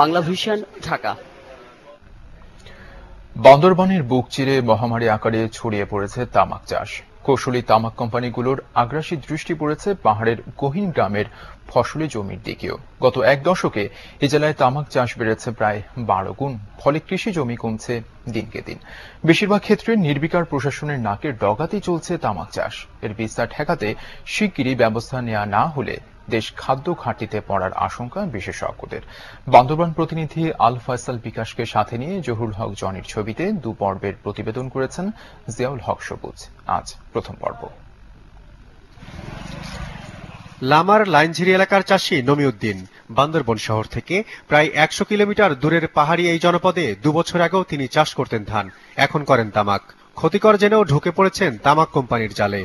Bangla vision, Dhaka. বান্দরবানের বুক চিরে মহামারী আকারে ছড়িয়ে পড়েছে তামাক চাষ। কৌশলী তামাক কোম্পানিগুলোর আগ্রাসী দৃষ্টি পড়েছে পাহাড়ের গহীন গ্রামের ফসলি জমির দিকেও। গত এক দশকে এ জেলায় তামাক চাষ বেড়েছে প্রায় 12 গুণ, ফলে কৃষি জমি কমছে দিনকে দিন। বেশিরভাগ ক্ষেত্রে নির্বিকার প্রশাসনের নাকের ডগাতেই চলছে তামাক চাষ। এর বিস্তার ঠেকাতে শিগগিরই ব্যবস্থা নেওয়া না হলে দেশ খাদ্য ঘাটতিতে পড়ার আশঙ্কা বিশেষজ্ঞদের। বান্দরবান প্রতিনিধি আল ফয়সাল বিকাশকে সাথে নিয়ে জহুরুল হক জনির ছবিতে 2 পর্বের প্রতিবেদন করেছেন জিয়াউল হক সবুজ। আজ প্রথম পর্ব। লামার লাইনঝিরি এলাকার চাষী নমিউদ্দিন বান্দরবন শহর থেকে প্রায় 100 কিলোমিটার দূরের পাহাড়ি এই জনপদে 2 বছর আগেও তিনি চাষ করতেন ধান, এখন করেন তামাক। ক্ষতিকর জেনেও ঢুকে পড়েছেন তামাক কোম্পানির জালে।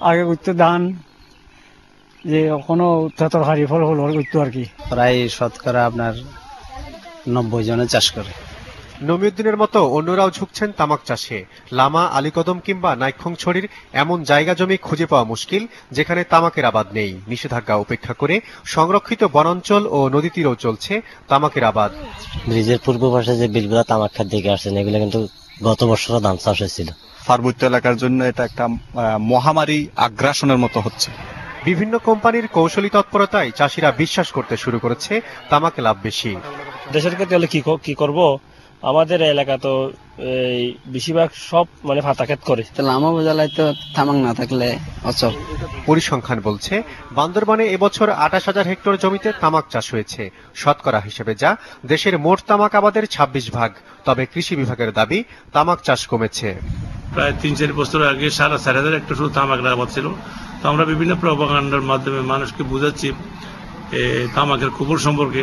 আগে করতো ধান, যে কোনো তরকারি ফল হল করতো আর কি। প্রায় শতকরা আপনার 90 জনে চাষ করে। নমিউদ্দিনের মতো অন্যরাও ঝুঁকছেন তামাক চাষে। লামা, আলীকদম কিংবা নাইক্ষংছড়ির এমন জায়গা জমি খুঁজে পাওয়া মুশকিল যেখানে তামাকের আবাদ নেই। নিষেধাজ্ঞা উপেক্ষা করে সংরক্ষিত বনাঞ্চল ও নদী তীরেও চলছে তামাকের আবাদ। ব্রিজের পূর্ব পাশে যে বিলগুলা তামাক খাত দিকে আসছেন, এগুলো কিন্তু গত বছরও ধান চাষ হয়েছিল। পার্বত্য এলাকার জন্য এটা একটা মহামারী আগ্রাসনের মতো হচ্ছে। বিভিন্ন কোম্পানির কৌশলী তৎপরতায় চাষিরা বিশ্বাস করতে শুরু করেছে তামাকে লাভ বেশি। দেশের ক্ষেত্রে হলে কি করব, আমাদের এলাকা তো বেশিরভাগ সব ফাতা ক্ষেত করে। লামা বোঝালাই তো তামাক না থাকলে অচল। পরিসংখ্যান বলছে বান্দরবানে এবছর 28,000 হেক্টর জমিতে তামাক চাষ হয়েছে। শতকরা হিসেবে যা দেশের মোট তামাক আবাদের 26 ভাগ। তবে কৃষি বিভাগের দাবি তামাক চাষ কমেছে। প্রায় 3-4 বছর আগে 4,500 হেক্টর শুধু তামাক আবাদ ছিল। তো আমরা বিভিন্ন প্রপাগান্ডার মাধ্যমে মানুষকে বুঝাচ্ছি তামাকের কুফর সম্পর্কে,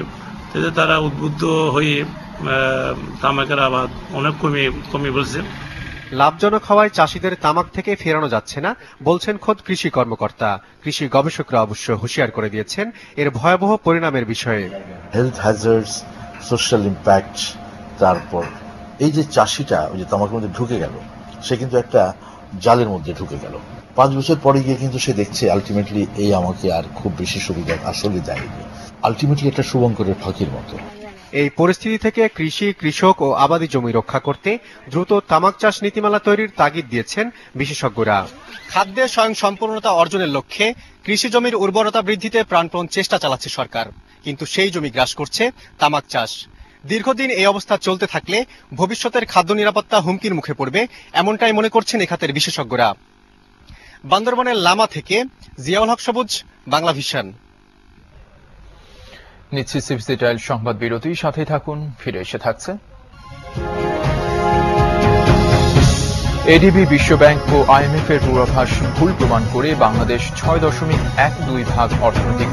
যাতে তারা উদ্বুদ্ধ হয়ে তামাকের আবাদ অনেক কমে বলছে। লাভজনক হওয়ায় চাষিদের তামাক থেকে ফেরানো যাচ্ছে না বলছেন খোদ কৃষি কর্মকর্তা। কৃষি গবেষকরা অবশ্য হুঁশিয়ার করে দিয়েছেন এর ভয়াবহ পরিণামের বিষয়ে। হেলথ হ্যাজার্ডস, সোশ্যাল ইম্প্যাক্ট, তারপর এই যে চাষিটা ওই যে তামাকের মধ্যে ঢুকে গেল, সে কিন্তু একটা জালের মধ্যে ঢুকে গেল। 5 বছর পরে গিয়ে কিন্তু সে দেখছে আলটিমেটলি এই আমাকে আর খুব বেশি সুবিধা আসলে দেয়নি। আলটিমেটলি একটা শুভঙ্করের ফাঁকির মতো। এই পরিস্থিতি থেকে কৃষি, কৃষক ও আবাদি জমি রক্ষা করতে দ্রুত তামাক চাষ নীতিমালা তৈরির তাগিদ দিয়েছেন বিশেষজ্ঞরা। খাদ্যে স্বয়ংসম্পূর্ণতা অর্জনের লক্ষ্যে কৃষি জমির উর্বরতা বৃদ্ধিতে প্রাণপণ চেষ্টা চালাচ্ছে সরকার, কিন্তু সেই জমি গ্রাস করছে তামাক চাষ। দীর্ঘদিন এই অবস্থা চলতে থাকলে ভবিষ্যতের খাদ্য নিরাপত্তা হুমকির মুখে পড়বে, এমনটাই মনে করছেন এ খাতের বিশেষজ্ঞরা। বান্দরবানের লামা থেকে জিয়াউল হক সবুজ, বাংলা ভিশন। নিচ্ছি সিভিসিটাইল সংবাদ বিরতি, সাথে থাকুন, ফিরে এসে থাকছে। এডিবি, বিশ্বব্যাংক ও IMF এর পূর্বাভাস ভুল প্রমাণ করে বাংলাদেশ 6.12 ভাগ অর্থনৈতিক